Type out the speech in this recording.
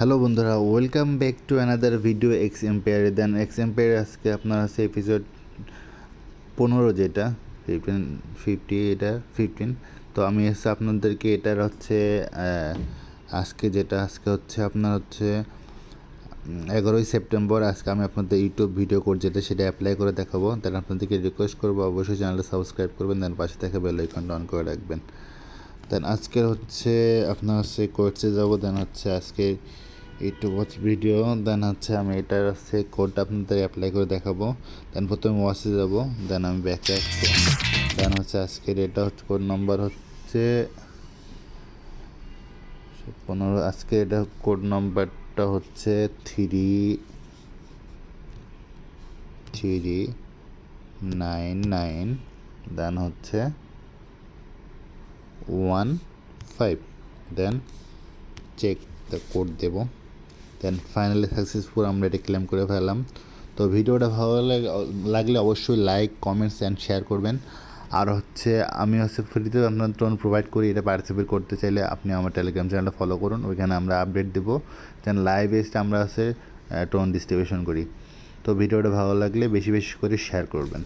Hello বন্ধুরা, welcome back to another video X এম্পায়ারে। Then X এম্পায়ারে আজকে আপনার আছে এপিসোড 15, যেটা 50, এটা 15। তো আমি এসে আপনাদেরকে এটার হচ্ছে আজকে হচ্ছে আপনার হচ্ছে 11ই সেপ্টেম্বর। আজকে আমি আপনাদের ইউটিউব ভিডিও কোড সেটা অ্যাপ্লাই করে দেখাবো। দেন আপনাদেরকে রিকোয়েস্ট করবো অবশ্যই চ্যানেলটা সাবস্ক্রাইব করবেন, দেন পাশে থেকে বেল আইকনটা অন করে রাখবেন। দেন আজকের হচ্ছে আপনার হচ্ছে কোর্সে যাবো। দেন হচ্ছে আজকে ইউটিউব ওয়াচ ভিডিও। দেন হচ্ছে আমি এটার হচ্ছে কোডটা আপনাদের অ্যাপ্লাই করে দেখাবো। দেন প্রথমে ওয়াচে যাব, দেন আমি ব্যাকে আসবো। দেন হচ্ছে আজকের এটা হচ্ছে কোড নাম্বার হচ্ছে 15। আজকে এটা কোড নাম্বারটা হচ্ছে 3399। দেন হচ্ছে 15। দেন চেক দ্য কোড দেবো। দেন ফাইনালি সাকসেসফুল আমরা এটা ক্লেম করে ফেললাম। তো ভিডিওটা ভালো লাগলে অবশ্যই লাইক, কমেন্টস অ্যান্ড শেয়ার করবেন। আর হচ্ছে আমি হচ্ছে ফ্রিতে আপনার টোন প্রোভাইড করি। এটা পার্টিসিপেট করতে চাইলে আপনি আমার টেলিগ্রাম চ্যানেলটা ফলো করুন, ওইখানে আমরা আপডেট দেবো। দেন লাইভ এসে আমরা হচ্ছে টোন ডিস্ট্রিবিউশন করি। তো ভিডিওটা ভালো লাগলে বেশি বেশি করে শেয়ার করবেন।